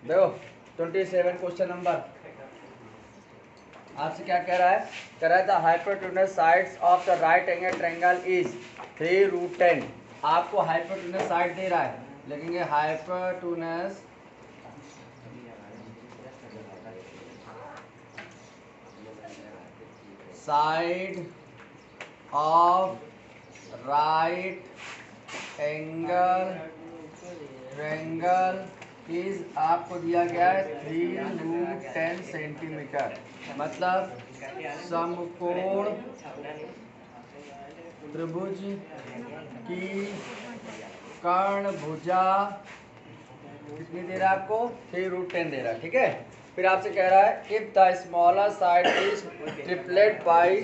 देखो 27 question number आपसे क्या कह रहा है? कह रहा है the hypotenuse sides of the right angle triangle is 3√10। आपको हाइपोटेन्यूज साइड दे रहा है, लिखेंगे hypotenuse side of right angle triangle is आपको दिया गया है 3√10 सेंटीमीटर। मतलब समकोण त्रिभुज की कर्ण भुजा कितनी दे रहा है आपको? 3√10 दे रहा है। ठीक है, फिर आपसे कह रहा है if the smaller side is triplet by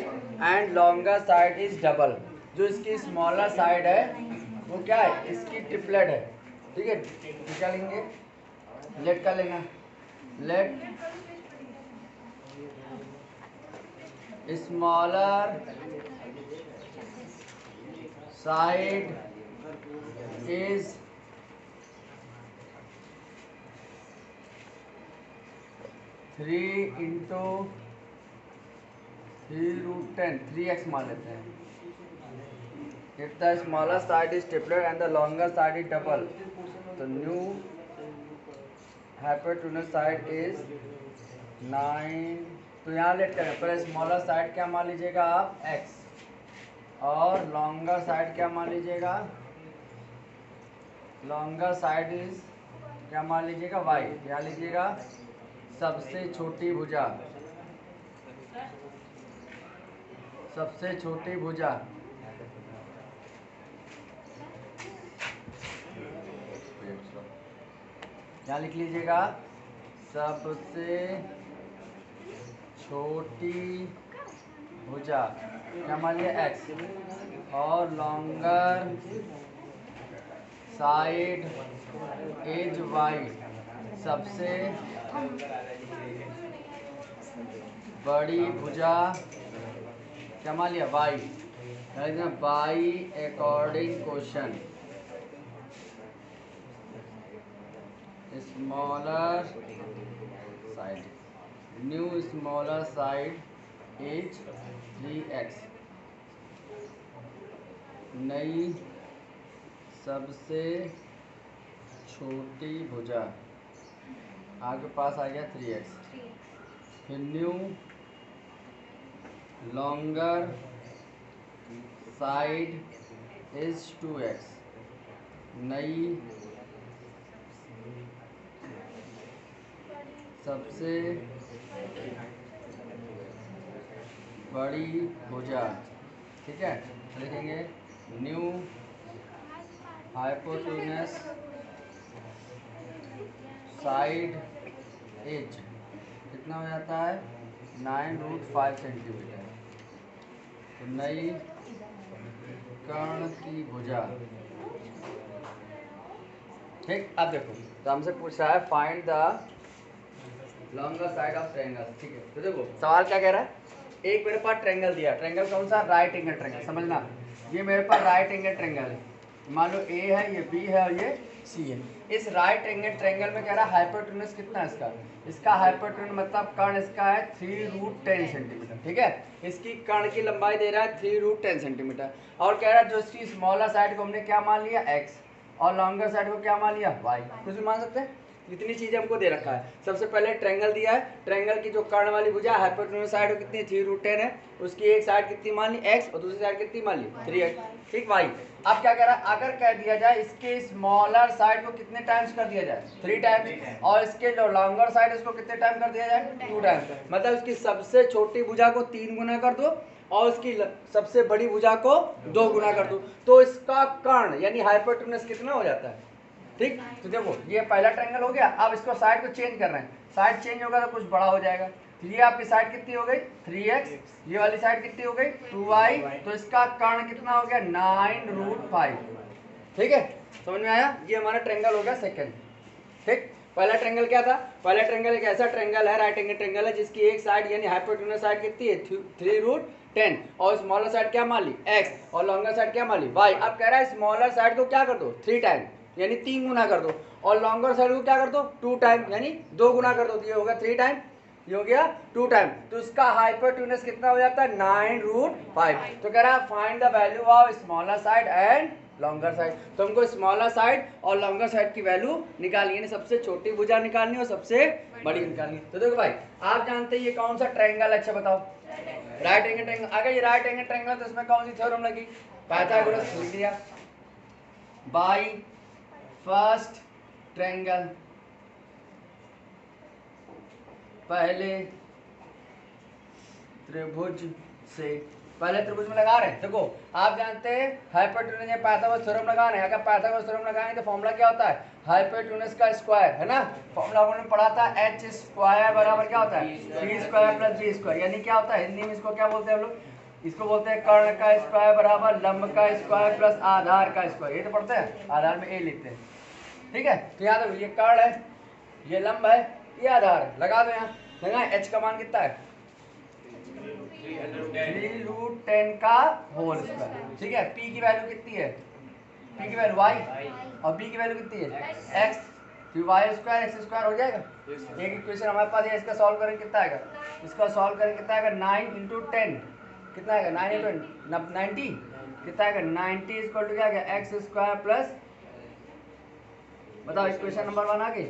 and longer side is double. जो इसकी स्मॉलर साइड है वो क्या है? इसकी ट्रिपलेट है। ठीक है, क्या लेंगे? लेट का लेना, let smaller side is 3 into 3√10, 3x मान लेते हैं। If the smaller side is triplet and the longer side is double, तो न्यू हाइपोटेन्यूज साइड इज 9। तो यहाँ लेट करें, पहले स्मॉलर साइड क्या मान लीजिएगा आप? x, और लॉन्गर साइड क्या मान लीजिएगा? लॉन्गर साइड इज क्या मान लीजिएगा? y। क्या लीजिएगा? सबसे छोटी भुजा, सबसे छोटी भुजा क्या लिख लीजिएगा? सबसे छोटी भुजा क्या मान लिया? x, और लॉन्गर साइड इज y, सबसे बड़ी भुजा क्या मान लिया? y। By according question smaller side, new smaller side is 3x। नई सबसे छोटी भुजा आपके पास आ गया 3x। फिर new longer side is 2x। नई सबसे बड़ी भुजा। ठीक है, लिखेंगे न्यू हाइपोटेन्यूज साइड इज कितना हो जाता है? 9√5 सेंटीमीटर। तो नई कर्ण की भुजा। ठीक, अब देखो तो हमसे पूछ रहा है find the longer side of triangle. ठीक है, तो देखो सवाल क्या कह रहा है? एक मेरे पास ट्रायंगल दिया, ट्रायंगल कौन सा? Right angle triangle. समझना, ये मेरे पास राइट एंगल ट्रायंगल है, मान लो ए है, ये बी है और ये सी है। इस राइट एंगल ट्रायंगल में कह रहा है हाइपोटेन्यूज कितना है इसका? इसका हाइपोटेन्यूज मतलब कर्ण इसका है 3√10 सेंटीमीटर। ठीक है, इसकी कर्ण की लंबाई दे रहा है 3√10 सेंटीमीटर, और कह रहा है जो इसकी स्मॉलर साइड को हमने क्या मान लिया? x, और लॉन्गर साइड को क्या मान लिया? y। कुछ भी मान सकते हैं, इतनी चीजें हमको दे रखा है। सबसे पहले ट्रायंगल दिया है, ट्रायंगल की जो कर्ण वाली भुजा हाइपोटेन्यूज साइड कितनी? 3√10 है, उसकी एक साइड कितनी मान ली? x, और दूसरी साइड कितनी मान ली? 3x। ठीक y। अब क्या कह रहा है? अगर कह दिया जाए इसके स्मॉलर साइड को कितने टाइम्स कर दिया जाए? 3 टाइम्स, और इसके जो लॉन्गर साइड इसको कितने टाइम कर दिया जाए? 2 टाइम्स। मतलब इसकी सबसे छोटी भुजा को 3 गुना कर दो और उसकी सबसे बड़ी भुजा को 2 गुना कर दो, तो इसका कर्ण यानी हाइपोटेन्यूज कितना हो जाता है? ठीक, तो देखो ये पहला ट्रायंगल हो गया। अब इसको साइड को चेंज कर रहे हैं, साइड चेंज होगा तो कुछ बड़ा हो जाएगा। तो ये आपकी साइड कितनी हो गई? 3x, ये वाली साइड कितनी हो गई? 2y। तो इसका कर्ण कितना हो गया? 9√5। ठीक है, समझ में आया? ये हमारा ट्रायंगल हो गया सेकंड। ठीक, पहला ट्रायंगल क्या था? पहला ट्रायंगल एक ऐसा ट्रायंगल है, राइट एंगल ट्रायंगल है, जिसकी एक साइड यानी हाइपोटेन्यूज साइड कितनी है? 3√10, और स्मॉलर साइड क्या मान ली? x, और लॉन्गर साइड क्या मान ली? y। अब कह रहा है स्मॉलर साइड को क्या कर दो? 3 टाइम, यानी 3 गुना कर दो, और लॉन्गर साइड को क्या कर दो 2 टाइम यानी 2 गुना कर दो, तो ये हो गया 3 टाइम, ये हो गया 2 टाइम, तो इसका हाइपोटेन्यूज कितना हो जाता है 9√5। तो कह रहा है find the value of smaller side and longer side. तो हमको स्मॉलर साइड और लॉन्गर साइड की वैल्यू निकालनी है, सबसे छोटी भुजा निकालनी है और सबसे बड़ी निकालनी है। तो देखो भाई आप जानते हैं ये कौन सा ट्रायंगल, अच्छा बताओ राइट एंगल ट्रायंगल। अगर ये राइट एंगल ट्रायंगल तो इसमें कौन सी थ्योरम लगी, पाइथागोरस लिख दिया, बाई फर्स्ट ट्रायंगल, पहले त्रिभुज से, पहले त्रिभुज में लगा रहे हैं। देखो आप जानते हैं हाइपोटेन्यूज में पाइथागोरस थ्योरम लगाना है, अगर पाइथागोरस थ्योरम लगाएंगे तो फॉर्मूला क्या होता है हाइपोटेन्यूज का स्क्वायर, है ना। फॉर्मूला हमने पढ़ा था h स्क्वायर बराबर क्या होता है c square plus b square, यानी क्या होता है हिंदी में इसको क्या बोलते हैं हम लोग, इसको बोलते हैं कर्ण का स्क्वायर बराबर लंब का स्क्वायर प्लस आधार का स्क्वायर। ये तो पढ़ते हैं, आधार में a लिखते हैं, ठीक है। तो यहाँ देखो ये कर्ण है, ये लंब है, ये आधार है, लगा दो यहाँ, लगा h का मान कितना है 3√10 का होल स्क्वायर, ठीक है। p की वैल्यू कितनी है, p की वैल्यू y और b की वैल्यू कितनी है x, तो y स्क्वायर x स्क्वायर हो जाएगा। एक इक्वेशन हमारे पास है, इसका सॉल्व करेंगे कितना आएगा, इसका सॉल्व करेंगे कितना आएगा 9 × 10 कितना आएगा 9 × 90 कितना आएगा 90 इक्वल टू क्या आएगा एक्स स्क्वायर प्लस, बताओ इक्वेशन नंबर 1 आ गई,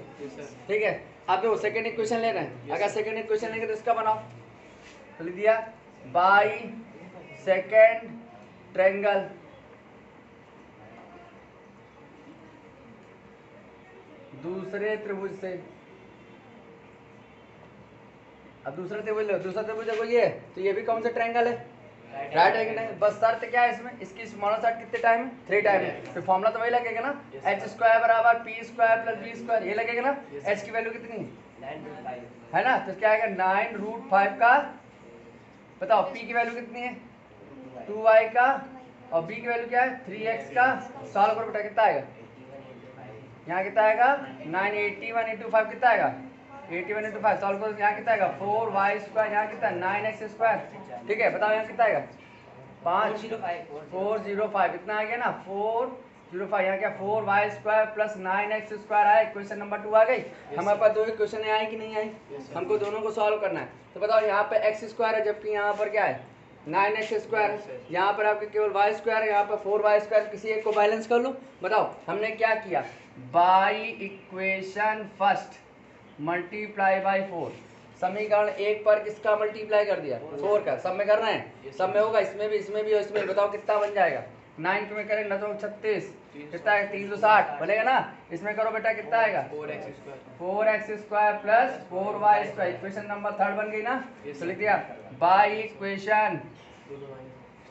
ठीक है। आप देखो सेकंड इक्वेशन ले रहे हैं, अगर सेकंड इक्वेशन लेंगे तो इसका बनाओ, तो लिख दिया बाई सेकंड ट्रायंगल दूसरे त्रिभुज से, अब दूसरा त्रिभुज लो, दूसरा त्रिभुज देखो ये, तो ये भी कौन सा ट्रायंगल है राइट एंगल है। बस शर्त क्या है इसमें, इसकी स्मॉलर साइड कितने टाइम है 3 टाइम है, तो फॉर्मूला तो वही लगेगा ना h स्क्वायर बराबर p square plus b square, ये लगेगा ना। h की वैल्यू कितनी है ना, तो क्या आएगा 9√5 का, बताओ p की वैल्यू कितनी है 2y का, और b की वैल्यू क्या है 3x का, सॉल्व करो बेटा कितना आएगा, यहाँ कितना आएगा 981 × 5 कितना आएगा 81 × 5, सॉल्व करो यहाँ कितना आएगा 4y स्क्वायर, यहाँ कितना 9x स्क्वायर, ठीक है। बताओ यहाँ कितना आएगा 405 इतना आ गया ना 405, यहाँ क्या 4y square plus 9x square आया, इक्वेशन नंबर 2 आ गई। हमारे पास दो इक्वेशन आई कि नहीं आई, हमको दोनों को सॉल्व करना है। तो बताओ यहाँ पे x स्क्वायर है, जबकि यहाँ पर क्या है 9x स्क्वायर है, यहाँ पर आपके केवल y स्क्वायर है, यहाँ पर 4y स्क्वायर, किसी एक को बैलेंस कर लो। बताओ हमने क्या किया, by equation first multiply by 4, समीकरण 1 पर किसका मल्टीप्लाई कर दिया 4 का, सब में कर रहे हैं, सब में होगा, इसमें भी और इसमें। बताओ कितना बन जाएगा 9 में करें ना तो 36 कितना है 360 बनेगा ना, इसमें करो बेटा कितना आएगा 4x square plus 4y square, equation number 3 बन गई ना। तो लिख दिया by equation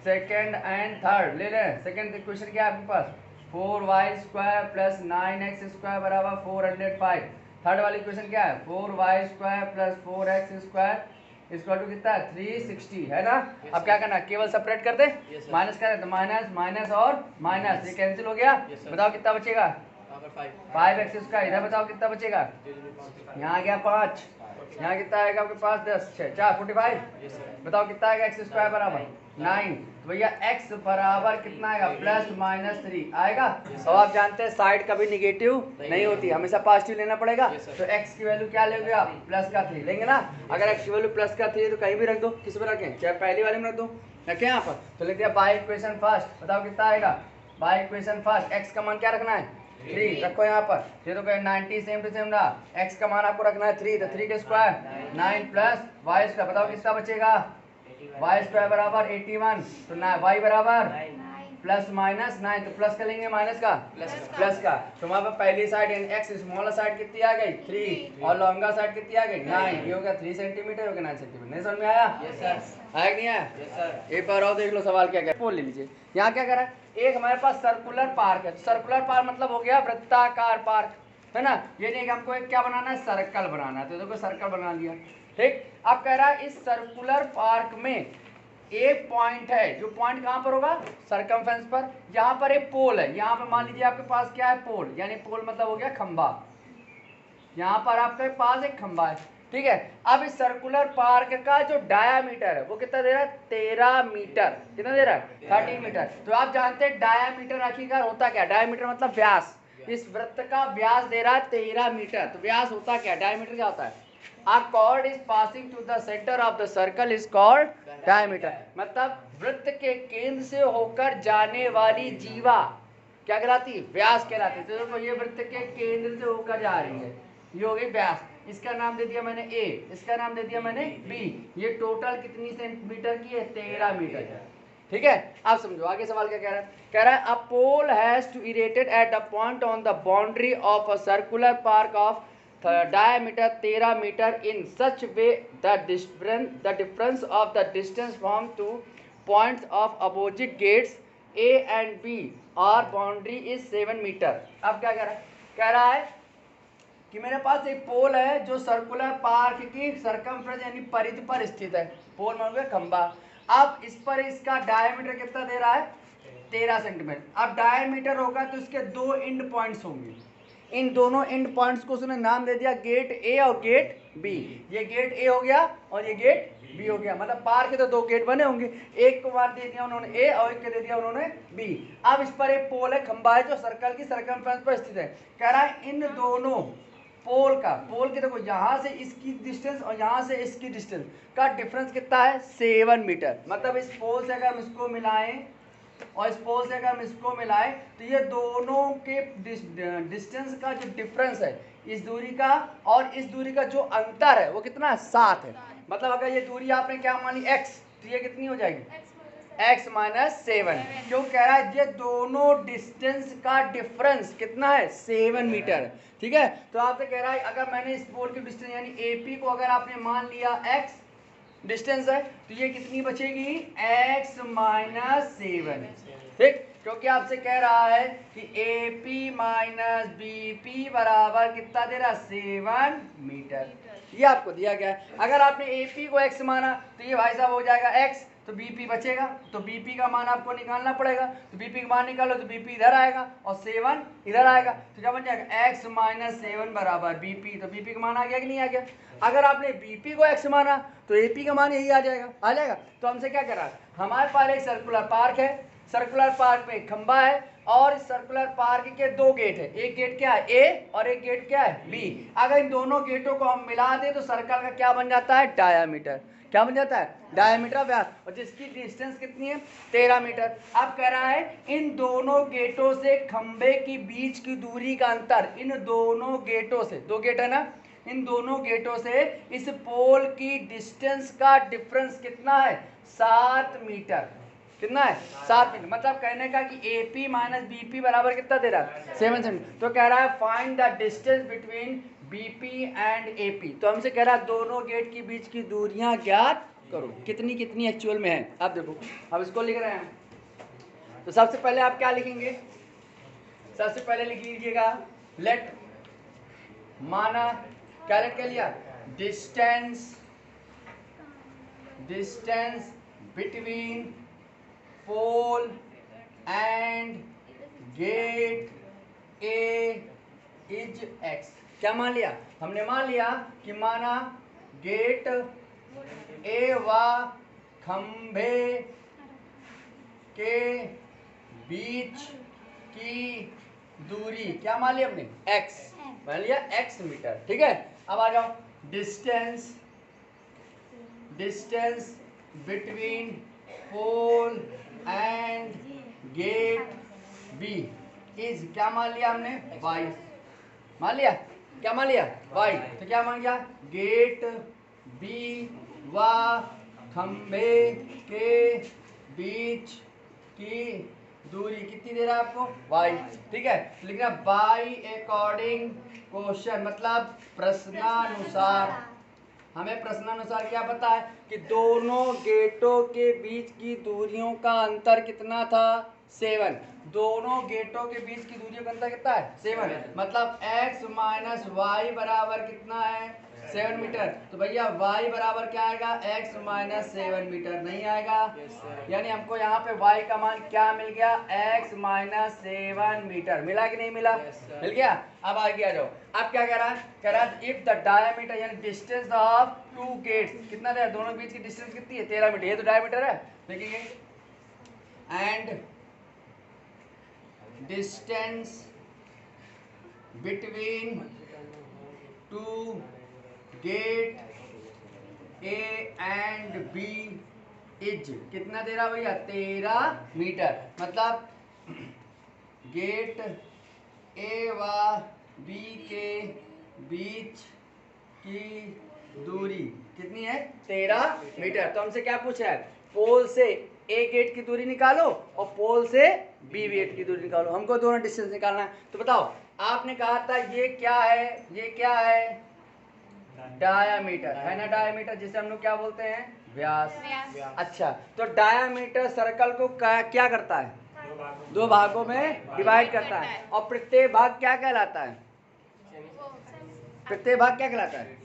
second and third, ले लें सेकंड इक्वेशन क्या है आपके पास 4y square plus 9x square बराबर 405, थर्ड वाली इक्वेशन क्या है 4y square plus 4x square equal to कितना है 360, है ना। अब क्या करना है, केवल सेपरेट कर दे, माइनस करें तो माइनस माइनस और माइनस, ये कैंसिल हो गया। बताओ कितना बचेगा 5x स्क्वायर, इधर बताओ कितना बचेगा, यहाँ आ गया 5, यहाँ कितना आएगा आपके पास 10 6 4 45, बताओ कितना आएगा x स्क्वायर बराबर 9, तो भैया x बराबर कितना आएगा प्लस माइनस 3 आएगा। तो आप जानते हैं साइड कभी निगेटिव नहीं होती, हमेशा पॉजिटिव लेना पड़ेगा। तो x की वैल्यू क्या लेंगे आप प्लस का 3 लेंगे ना, अगर x की वैल्यू प्लस का 3 है तो कहीं भी रख दो, किस पे रखें चाहे पहली वाले में रख दो, रखें यहाँ पर। तो लिख दिया बाई इक्वेशन फर्स्ट, बताओ कितना आएगा बाई इक्वेशन फर्स्ट, x का मान क्या रखना है 3 रखो यहाँ पर, ये तो 90 सेम टू सेम रहा, x का मान आपको रखना है 3, तो 3 के स्क्वायर 9 प्लस y स्क्वायर, बताओ किसका बचेगा y स्क्वायर बराबर 81, तो y बराबर प्लस माइनस 9, तो प्लस का लेंगे माइनस का प्लस का, तो वहाँ पर पहली साइड यानी x स्मॉलर साइड कितनी आ गई 3 और लॉन्गर साइड कितनी आ गई 9, ये हो गया 3 सेंटीमीटर, हो गया 9 सेंटीमीटर। नहीं समझ में आया आया कि नहीं आया, एक बार और देख लो सवाल क्या क्या ले लीजिए। यहाँ क्या करा है, एक हमारे पास सर्कुलर पार्क है, सर्कुलर पार्क मतलब हो गया वृत्ताकार पार्क, है ना। ये नहीं हमको एक क्या बनाना है सर्कल बनाना है, तो देखो सर्कल बना लिया, ठीक। अब कह रहा है इस सर्कुलर पार्क में एक पॉइंट है, जो पॉइंट कहाँ पर होगा सरकमफेरेंस पर, यहाँ पर एक पोल है, यहाँ पर मान लीजिए आपके पास क्या है पोल, यानी पोल मतलब हो गया खंबा, यहाँ पर आपके पास एक खंबा है, ठीक है। अब इस सर्कुलर पार्क का जो डायामीटर है वो कितना दे रहा है 13 मीटर, कितना दे रहा है 30 मीटर। तो आप जानते हैं डायामीटर आखिरकार होता क्या, डायामीटर मतलब व्यास, इस वृत्त का व्यास दे रहा है 13 मीटर। तो व्यास होता क्या, डायमीटर क्या होता है? A chord is passing to the center of the circle is called diameter। मतलब वृत्त के केंद्र से होकर जाने वाली जीवा क्या कहलाती है? व्यास कहलाती है। तो ये वृत्त के केंद्र से होकर जा रही है, ये हो गई व्यास। इसका नाम दे दिया मैंने ए, इसका नाम दे दिया मैंने बी। ये टोटल कितनी सेंटीमीटर की है? 13 मीटर। ठीक है, आप समझो आगे सवाल क्या कह रहा है। कह रहा है a pole has to erected at the point on the boundary of a circular park of diameter 13 meter in such way the difference of the distance from two points of opposite gates A and B or boundary is 7 meter। अब क्या कह रहा है कि मेरे पास एक पोल है जो सर्कुलर पार्क की सरकमफ्रेंस यानी परिधि पर स्थित है। पोल मतलब खंबा। अब इस पर इसका डायमीटर कितना दे रहा है? 13 सेंटीमीटर। अब डायमीटर होगा तो इसके दो एंड पॉइंट्स होंगे। इन दोनों एंड पॉइंट्स को उसने नाम दे दिया गेट ए और गेट बी। ये गेट ए हो गया और ये गेट बी हो गया। मतलब पार के तो दो गेट बने होंगे, एक को मार दे दिया उन्होंने ए और एक के दे दिया उन्होंने बी। अब इस पर एक पोल है, खंबा है जो सर्कल की सरकमफ्रेंस पर स्थित है। कह रहा है इन दोनों पोल के देखो यहाँ से इसकी डिस्टेंस और यहाँ से इसकी डिस्टेंस का डिफरेंस कितना है? 7 मीटर। मतलब इस पोल से अगर हम इसको मिलाएं और इस पोल से अगर हम इसको मिलाएं तो ये दोनों के डिस्टेंस का जो डिफरेंस है, इस दूरी का और इस दूरी का जो अंतर है वो कितना है? 7 है। मतलब अगर ये दूरी आपने क्या मान ली x, तो ये कितनी हो जाएगी? x minus 7। क्यों कह रहा है? ये दोनों डिस्टेंस का डिफरेंस कितना है? 7 मीटर। ठीक है, तो आपसे कह रहा है अगर मैंने इस पोल की डिस्टेंस यानी AP को अगर आपने मान लिया x डिस्टेंस है तो ये कितनी बचेगी? x minus 7। ठीक, क्योंकि आपसे कह रहा है कि AP माइनस BP बराबर कितना दे रहा? 7 मीटर। ये आपको दिया गया है। अगर आपने AP को x माना तो ये भाई साहब हो जाएगा x, तो BP बचेगा, तो BP का मान आपको निकालना पड़ेगा। तो BP का मान निकालो तो BP इधर आएगा और 7 इधर आएगा, तो क्या बन जाएगा? x माइनस 7 बराबर BP। तो BP का मान आ गया कि नहीं आ गया? अगर आपने BP को x माना तो AP का मान यही आ जाएगा। तो हमसे क्या करा? हमारे पास एक सर्कुलर पार्क है, सर्कुलर पार्क में एक खंबा है और इस सर्कुलर पार्क के दो गेट है। एक गेट क्या है? A और एक गेट क्या है? B। अगर इन दोनों गेटों को हम मिला दें तो सर्कल का क्या बन जाता है? डायामीटर। क्या बन जाता है? डायामीटर व्यास, और जिसकी डिस्टेंस कितनी है? 13 मीटर। अब कह रहा है इन दोनों गेटों से खंबे के बीच की दूरी का अंतर, इन दोनों गेटों से, दो गेट है ना, इन दोनों गेटों से इस पोल की डिस्टेंस का डिफरेंस कितना है? 7 मीटर। कितना है? 7 मीटर। मतलब कहने का कि AP माइनस BP बराबर कितना दे रहा है? 7 सेंटीमीटर। तो कह रहा है find the distance between BP and AP। तो हमसे कह रहा है दोनों गेट के बीच की दूरियां ज्ञात करो, कितनी कितनी एक्चुअल में है। अब देखो, अब इसको लिख रहे हैं तो सबसे पहले आप क्या लिखेंगे? सबसे पहले लिख लीजिएगा लेट, माना क्या लेट कर लिया? Distance between pole and gate A is x। क्या मान लिया? हमने मान लिया कि माना गेट A व खंभे के बीच की दूरी क्या मान लिया हमने? x मान लिया, x मीटर। ठीक है, अब आ जाओ distance between pole and gate B is क्या मान लिया हमने? y मान लिया। क्या मान लिया? y। तो क्या मान गया? गेट B व खंभे के बीच की दूरी कितनी दे रहा है आपको? y। ठीक है, लिखना बाई अकॉर्डिंग क्वेश्चन, मतलब प्रश्नानुसार। हमें प्रश्नानुसार क्या पता है कि दोनों गेटों के बीच की दूरियों का अंतर कितना था? 7। दोनों गेटों के बीच की दूरियों का अंतर कितना है? 7। मतलब x माइनस वाई बराबर कितना है? 7 मीटर। तो भैया y बराबर क्या आएगा? x माइनस 7 मीटर नहीं आएगा। यानी हमको यहाँ पे y का मान क्या मिल गया? x minus 7 metre. मिला कि नहीं मिला? मिल गया। अब आगे आ जाओ। अब क्या कह रहा है? कह रहा है इफ द डायमीटर यानी डिस्टेंस ऑफ टू गेट्स कितना है? दोनों के बीच की डिस्टेंस कितनी है? 13 मीटर। ये तो डायमीटर है, देखिए। And distance between two gate A and B is कितना दे रहा भैया 13 मीटर। मतलब गेट ए व बी के बीच की दूरी कितनी है 13 मीटर। तो हमसे क्या पूछा है पोल से ए गेट की दूरी निकालो और पोल से बी गेट की दूरी निकालो। हमको दोनों डिस्टेंस निकालना है। तो बताओ आपने कहा था ये क्या है, ये क्या है डायामीटर है ना, डायामीटर जिसे हम लोग क्या बोलते हैं व्यास। अच्छा तो डायामीटर सर्कल को क्या करता है दो भागों में डिवाइड करता है और प्रत्येक भाग क्या कहलाता है, प्रत्येक भाग क्या कहलाता है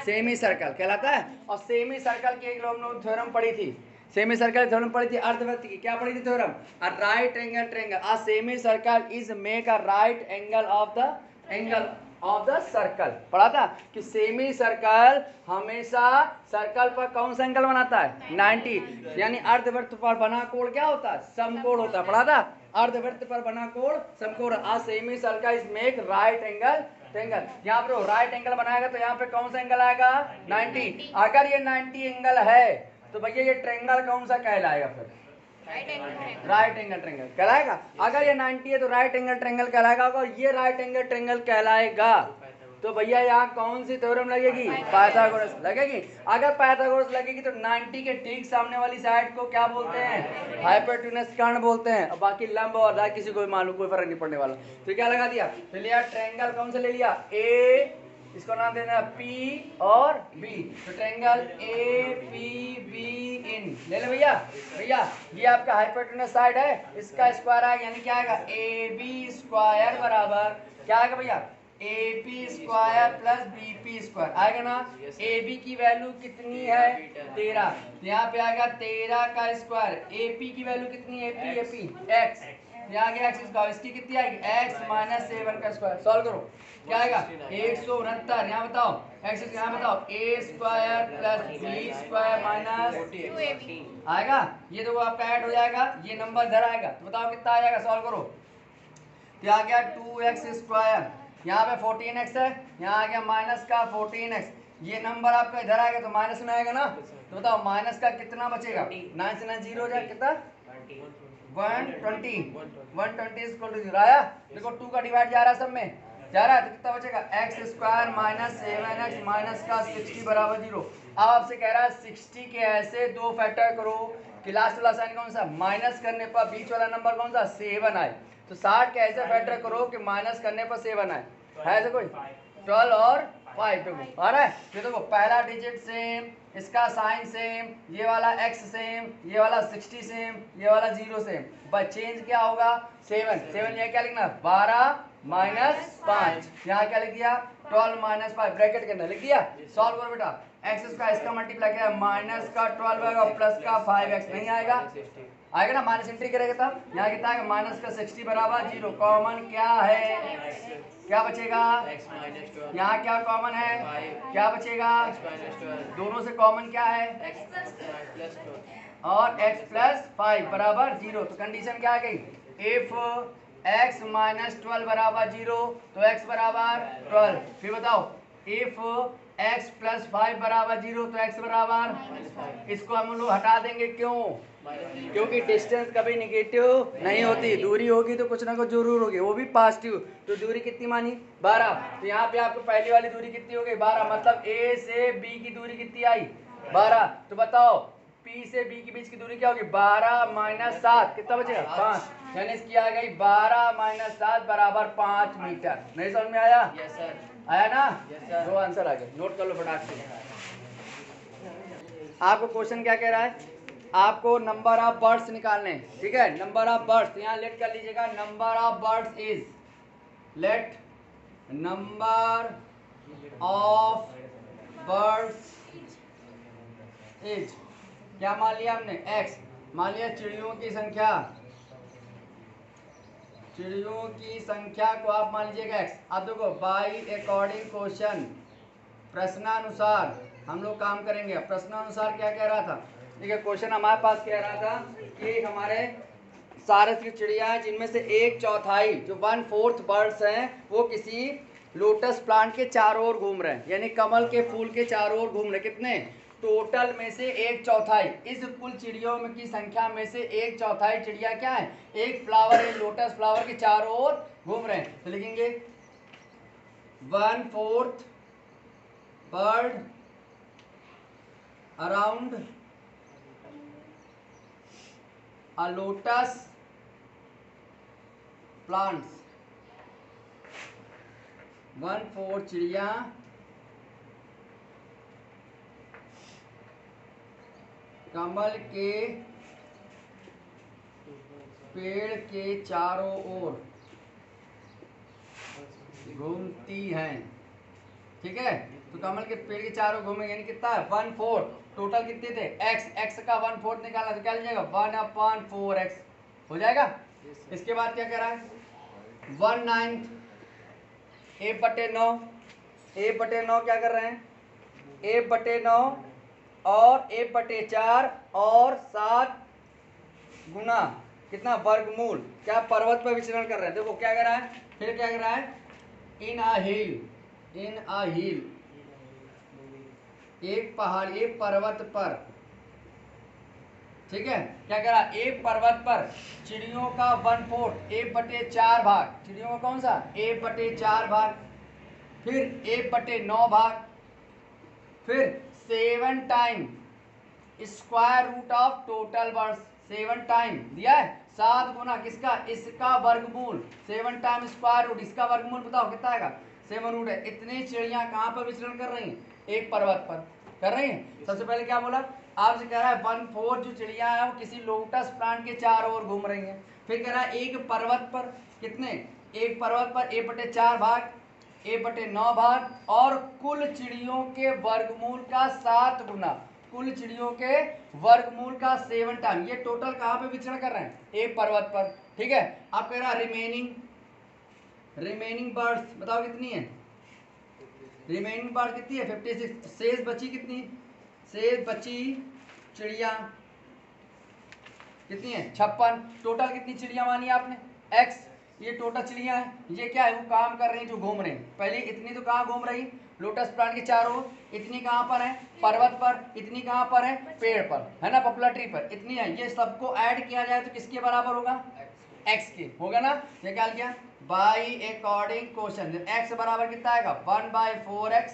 सेमी सर्कल कहलाता है। और सेमी सर्कल की एक लोग थ्योरम पढ़ी थी, सेमी सर्कल थ्योरम पढ़ी थी अर्धवृत्त की। क्या पढ़ी थी theorem a right angle triangle a semi circle is make a right angle of the circle. पढ़ा था कि सेमी सर्कल हमेशा सर्कल पर कौन सा एंगल बनाता है 90, यानी अर्धवृत्त पर बना कोण क्या होता है समकोण होता है। पढ़ा था अर्धवृत्त पर बना कोण समकोण। A semi circle is make right angle triangle. यहाँ पर राइट एंगल बनाएगा तो यहाँ पे कौन सा एंगल आएगा 90। अगर ये 90 एंगल है तो भैया ये ट्रायंगल कौन सा कहलाएगा फिर राइट एंगल ट्रायंगल कहलाएगा। अगर ये 90 है तो राइट एंगल ट्रायंगल कहलाएगा। और ये राइट एंगल ट्रायंगल कहलाएगा तो भैया यहाँ कौन सी थ्योरम लगेगी पाइथागोरस लगेगी। अगर पाइथागोरस लगेगी तो 90 के ठीक सामने वाली साइड को क्या बोलते हैं हाइपोटेन्यूस कर्ण बोलते हैं। और बाकी लंब और दाएं किसी को मालूम कोई फर्क नहीं पड़ने वाला। तो क्या लगा दिया तो लिया ट्रायंगल कौन सा ले लिया ए, इसको नाम देना पी और बी। तो triangle A P be in ले ले भैया। भैया ये आपका हाइपोटेन्यूस साइड है, इसका स्क्वायर आएगा यानी क्या आएगा ए बी स्क्वायर बराबर क्या आएगा भैया A P square plus B P square आएगा ना। ए बी की वैल्यू कितनी है 13, तो यहाँ पे आएगा 13 का स्क्वायर। ए पी की वैल्यू कितनी है ए पी एक्स, यहाँ गया एक्स स्क्वायर, इसकी कितनी आएगी एक्स माइनस 7 का स्क्वायर। सॉल्व करो क्या आएगा 169। यहाँ बताओ एक्स यहाँ बताओ A square plus B square minus आएगा। ये तो आपका ऐड हो जाएगा, ये नंबर इधर आएगा तो बताओ कितना आ जाएगा। सॉल्व करो तो आ गया 2x स्क्वायर, यहाँ पे 14x है, यहाँ आ गया माइनस का 14x। ये नंबर आपका इधर आएगा तो माइनस में आएगा ना। तो बताओ माइनस का कितना बचेगा 9 से 9 जीरो हो जाएगा कितना 120 इक्वल टू 0 आया। देखो 2 का डिवाइड जा रहा है सब में जा रहा है तो कितना बचेगा x square minus 7x minus का 60 बराबर 0। अब आपसे कह रहा है 60 के ऐसे दो फैक्टर करो कि लास्ट वाला साइन कौन सा माइनस करने पर बीच वाला नंबर कौन सा 7 आए। तो 60 के ऐसे फैक्टर करो कि माइनस करने पर 7 आए। है ऐसे कोई 12 और 5 देखो आ रहा है। ये देखो पहला डिजिट सेम, इसका साइन सेम, ये वाला x सेम, ये वाला 60 सेम, ये वाला 0 सेम, बस चेंज क्या होगा 7। ये क्या लिखना 12 माइनस 5, यहाँ क्या लिख दिया 12 माइनस 5 ब्रैकेट के अंदर लिख दिया। सॉल्व करो बेटा एक्स का इसका मल्टीप्लाई किया माइनस का 12 आएगा प्लस का 5x नहीं आएगा आएगा ना माइनस एंट्री करेगा तब यहाँ कितना आएगा माइनस का 60 बराबर 0। कॉमन क्या है क्या बचेगा यहाँ क्या कॉमन है क्या बचेगा दोनों से कॉमन क्या है और x प्लस 5 बराबर 0। तो कंडीशन क्या आ गई इफ x माइनस 12 बराबर 0 तो x बराबर 12। फिर बताओ इफ x प्लस 5 बराबर 0 तो x बराबर, इसको हम लोग हटा देंगे क्यों क्योंकि डिस्टेंस कभी निगेटिव नहीं होती, दूरी होगी तो कुछ ना कुछ जरूर होगी वो भी पॉजिटिव। तो दूरी कितनी मानी 12। तो यहाँ पे आपको पहली वाली दूरी कितनी हो गई 12, मतलब a से b की दूरी कितनी आई 12। तो बताओ p से b के बीच की दूरी क्या होगी 12 माइनस 7 कितना बचेगा 5, यानी इसकी आ गई 12 माइनस 7 बराबर 5 मीटर। नहीं समझ में आया यस सर आया ना Yes, दो आंसर आ गए नोट कर लो फटाक से। आपको क्वेश्चन क्या कह रहा है आपको नंबर ऑफ बर्ड्स निकालने ठीक है। नंबर ऑफ बर्ड्स यहाँ लेट कर लीजिएगा number of birds is let number of birds is क्या मान लिया हमने x, मान लिया चिड़ियों की संख्या, चिड़ियों की संख्या को आप मान लीजिएगा x। अब देखो बाई अकॉर्डिंग क्वेश्चन प्रश्नानुसार हम लोग काम करेंगे। प्रश्नानुसार क्या कह रहा था ठीक है क्वेश्चन हमारे पास कह रहा था कि हमारे सारस की चिड़िया हैं जिनमें से 1/4 जो 1/4 बर्ड्स हैं वो किसी लोटस प्लांट के चारों ओर घूम रहे हैं, यानी कमल के फूल के चारों ओर घूम रहे। कितने? टोटल में से 1/4। इस कुल चिड़ियों में की संख्या में से 1/4 चिड़िया क्या है? एक फ्लावर, एक लोटस फ्लावर के चारों ओर घूम रहे हैं। तो लिखेंगे 1/4 बर्ड अराउंड अ लोटस प्लांट्स। 1/4 चिड़िया कमल के पेड़ के चारों ओर घूमती हैं। ठीक है, तो कमल के पेड़ के चारों घूमे, यानी कितना है? 1/4। टोटल कितने थे? x का 1/4 निकालना तो क्या लीजिएगा? 1/4x हो जाएगा। इसके बाद क्या कह रहा है? 1/9 1/9 1/9 क्या कर रहे हैं? 1/9 और 1/4 और 7 गुना कितना? वर्गमूल। क्या? पर्वत पर विचरण कर रहे हैं। देखो क्या कर रहा है, फिर क्या कर रहा है? इन अ हिल, एक पहाड़, एक पर्वत पर। ठीक है, क्या कह रहा? एक पर्वत पर चिड़ियों का 1/4 1/4 भाग, चिड़ियों का कौन सा? 1/4 भाग, फिर 1/9 भाग, फिर 7 time square root of total birds. 7 time दिया है, 7 गुना किसका? इसका वर्गमूल। 7 टाइम स्क्वायर रूट, इसका वर्गमूल बताओ कितना आएगा? 7 रूट है। इतनी चिड़ियां कहां पर विचरण कर रही हैं? एक पर्वत पर कर रही हैं। सबसे पहले क्या बोला आपसे? कह रहा है 1/4 जो चिड़िया है वो किसी लोटस प्लांट के चारों ओर घूम रही हैं। फिर कह रहा है एक पर्वत पर कितने? एक पर्वत पर 1/4 भाग, 1/9 भाग, और कुल चिड़ियों के वर्गमूल का 7 गुना, कुल चिड़ियों के वर्गमूल का 7 टाइम। ये टोटल कहां पे विचरण कर रहे हैं? एक पर्वत पर। ठीक है, अब कह रहा रिमेनिंग बर्ड्स बताओ कितनी है? रिमेनिंग बर्ड कितनी है? 56। शेष बची कितनी? शेष बची चिड़िया कितनी है? 56। टोटल कितनी चिड़िया मानी आपने? x। ये टोटल चिड़िया है, ये क्या है? वो काम कर रही है, जो घूम रहे हैं। पहले इतनी तो कहाँ घूम रही? लोटस प्लांट के चारों। इतनी कहाँ पर है? पर्वत पर। इतनी कहाँ पर है? पेड़ पर, है ना, पॉपुलर ट्री पर। इतनी है। ये सबको ऐड किया जाए तो किसके बराबर होगा? x के होगा ना। ये क्या किया? बाई अकॉर्डिंग क्वेश्चन x बराबर कितना आएगा? 1/4x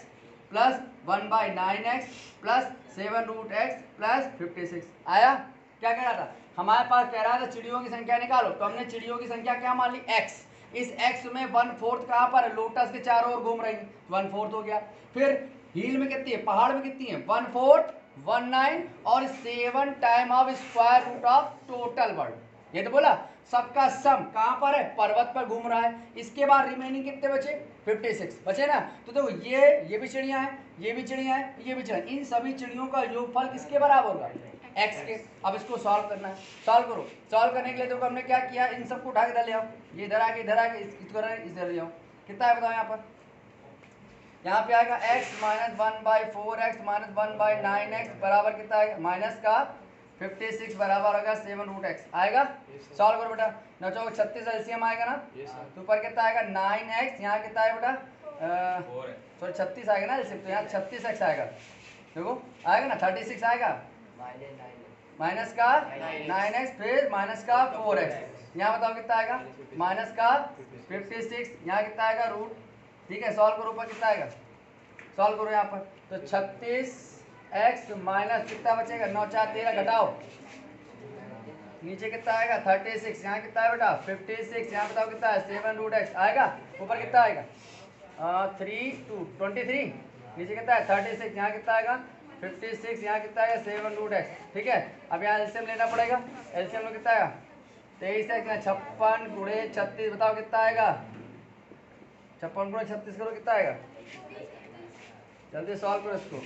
plus 1/9x plus 7√x plus 56 आया। क्या कह रहा था? हमारे पास कह रहा था चिड़ियों की संख्या निकालो, तो हमने चिड़ियों की संख्या क्या मान ली? x। इस x में 1/4 कहाँ पर है? लोटस के चारों ओर घूम रही है, 1/4 हो गया। फिर हिल में कितनी है? पहाड़ में कितनी है? 1/4 1/9 और 7 time of square root of total bird. ये तो बोला सबका सम कहाँ पर है? पर्वत पर घूम रहा है। इसके बाद रिमेनिंग कितने बचे? 56 बचे ना। तो देखो ये भी चिड़िया है, ये भी चिड़िया है, ये भी चिड़िया। इन सभी चिड़ियों का योगफल किसके बराबर होगा? x के। अब इसको सॉल्व करना है, सॉल्व करो। सॉल्व करने के लिए देखो हमने क्या किया? इन सबको उठा के इधर ले आओ, ये इधर आके इधर ले आओ। कितना है बताओ? यहाँ पर यहाँ पे आएगा x minus 1/4x minus 1/9x बराबर कितना आएगा? माइनस का 56 बराबर होगा 7√x आएगा। सॉल्व करो बेटा। 9 चौक 36 एलसीएम आएगा ना। तो ऊपर कितना आएगा? 9x। यहाँ कितना है बेटा? सॉरी 36 आएगा ना एलसीएम, तो यहाँ 36x आएगा। देखो आएगा ना, 36 आएगा माइनस का 9x फिर माइनस का 4x। यहाँ बताओ कितना आएगा? माइनस का 56। यहाँ कितना आएगा? रूट। ठीक है, सॉल्व करो। ऊपर कितना आएगा? सॉल्व करो यहाँ पर। तो 36x माइनस कितना बचेगा? 9 4 13 घटाओ, नीचे कितना आएगा? 36। यहाँ कितना है बेटा? 56। यहाँ बताओ कितना है? 7√x आएगा। ऊपर कितना आएगा? 3 2 23। नीचे कितना है? 36। यहाँ कितना आएगा? 56। यहाँ कितना आएगा? 7√x। ठीक है, अब यहाँ एलसीएम लेना पड़ेगा। एलसीएम में कितना आएगा? 23x। यहाँ 56 गुणे 36 बताओ कितना आएगा? 56 गुणे 36 करो कितना आएगा? जल्दी सॉल्व करो इसको।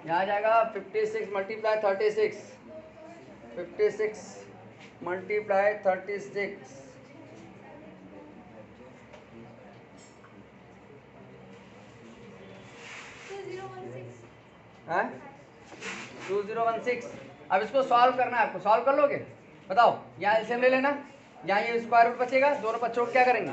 यहाँ जाएगा 56 मल्टीप्लाई 36, 56 मल्टीप्लाई 36 2016। अब इसको सॉल्व करना है आपको, सॉल्व कर लोगे? बताओ, यहाँ एलसीएम ले लेना, यहाँ ये स्क्वायर रूट बचेगा, दोनों बच्चों को क्या करेंगे?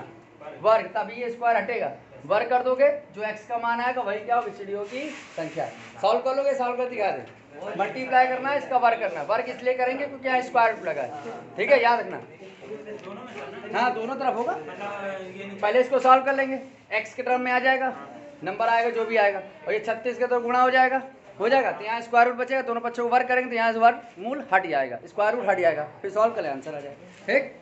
वर्ग, तभी ये स्क्वायर हटेगा, वर्ग कर दोगे, जो x का मान आएगा वही क्या होगी? सीढ़ियों की संख्या। सॉल्व कर लोगे? सॉल्व कर दिखा दे। मल्टीप्लाई करना है, इसका वर्ग करना है, वर्ग इसलिए करेंगे क्योंकि यहाँ स्क्वायर रूट लगा है, ठीक है, याद रखना। हाँ दोनों तरफ होगा, पहले इसको सॉल्व कर लेंगे, x के टर्म में आ जाएगा, नंबर आएगा जो भी आएगा, और ये 36 के तो गुणा हो जाएगा, तो यहाँ स्क्वायर रूट बचेगा, दोनों बच्चों को वर्ग करेंगे तो यहाँ से वर्ग मूल हट जाएगा, स्क्वायर रूट हट जाएगा, फिर सॉल्व कर ले, आंसर आ जाएगा, ठीक।